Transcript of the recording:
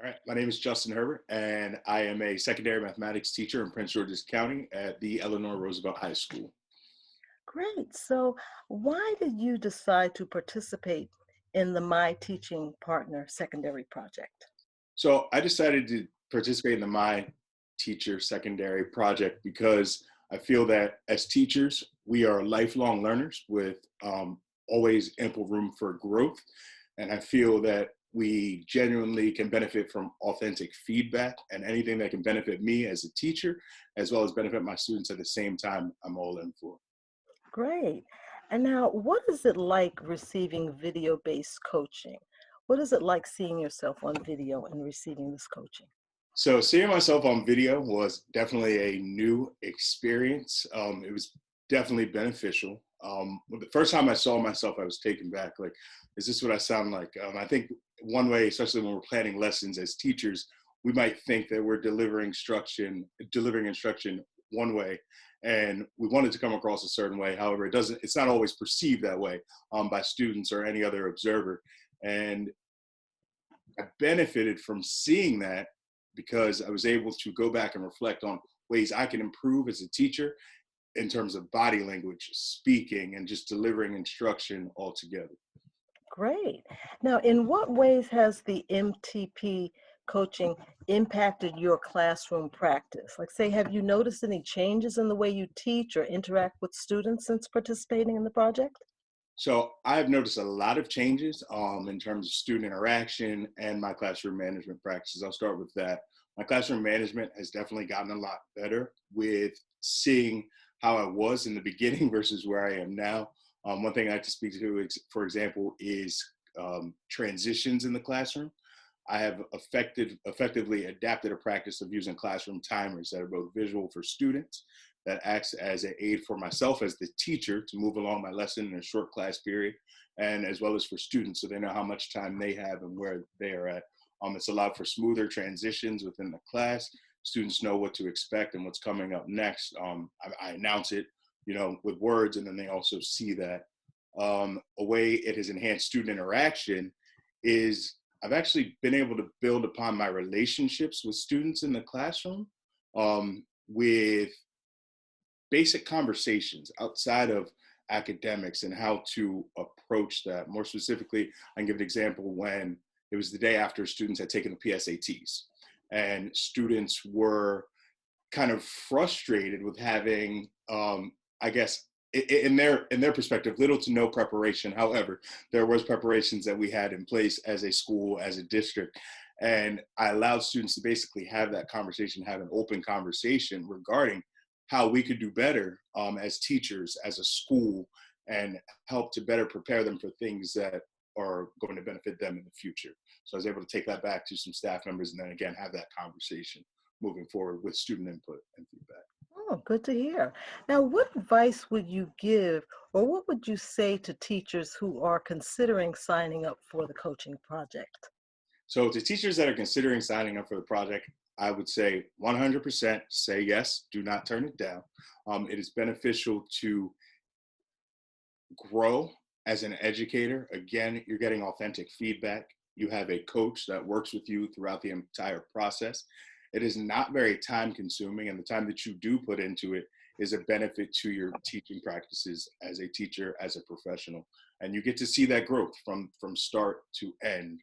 All right, my name is Justin Herbert, and I am a secondary mathematics teacher in Prince George's County at the Eleanor Roosevelt High School. Great. So, why did you decide to participate in the My Teaching Partner secondary project? So I decided to participate in the My Teacher Secondary project because I feel that as teachers, we are lifelong learners with always ample room for growth. And I feel that we genuinely can benefit from authentic feedback, and anything that can benefit me as a teacher, as well as benefit my students at the same time, I'm all in for. Great. And now, what is it like receiving video-based coaching? What is it like seeing yourself on video and receiving this coaching? So seeing myself on video was definitely a new experience. It was definitely beneficial. The first time I saw myself, I was taken back. Like, is this what I sound like? I think one way, especially when we're planning lessons as teachers, we might think that we're delivering instruction one way, and we want it to come across a certain way. However, it doesn't. It's not always perceived that way by students or any other observer. And I benefited from seeing that because I was able to go back and reflect on ways I can improve as a teacher in terms of body language, speaking, and just delivering instruction altogether. Great. Now, in what ways has the MTP coaching impacted your classroom practice? Like, say, have you noticed any changes in the way you teach or interact with students since participating in the project? So I've noticed a lot of changes in terms of student interaction and my classroom management practices. I'll start with that. My classroom management has definitely gotten a lot better with seeing how I was in the beginning versus where I am now. One thing I like to speak to, for example, is transitions in the classroom. I have effectively adapted a practice of using classroom timers that are both visual for students, that acts as an aid for myself as the teacher to move along my lesson in a short class period, and as well as for students so they know how much time they have and where they are at. It's allowed for smoother transitions within the class. Students know what to expect and what's coming up next. I announce it, with words, and then they also see that. A way it has enhanced student interaction is I've actually been able to build upon my relationships with students in the classroom with basic conversations outside of academics and how to approach that. More specifically, I can give an example when it was the day after students had taken the PSATs, and students were kind of frustrated with having, I guess, in their perspective, little to no preparation. However, there was preparations that we had in place as a school, as a district, and I allowed students to basically have that conversation, have an open conversation regarding how we could do better as teachers, as a school, and help to better prepare them for things that are going to benefit them in the future. So I was able to take that back to some staff members and then again have that conversation moving forward with student input and feedback. Oh, good to hear. Now, what advice would you give, or what would you say to teachers who are considering signing up for the coaching project? So to teachers that are considering signing up for the project, I would say 100% say yes, do not turn it down. It is beneficial to grow as an educator. Again, you're getting authentic feedback. You have a coach that works with you throughout the entire process. It is not very time consuming, and the time that you do put into it is a benefit to your teaching practices as a teacher, as a professional. And you get to see that growth from start to end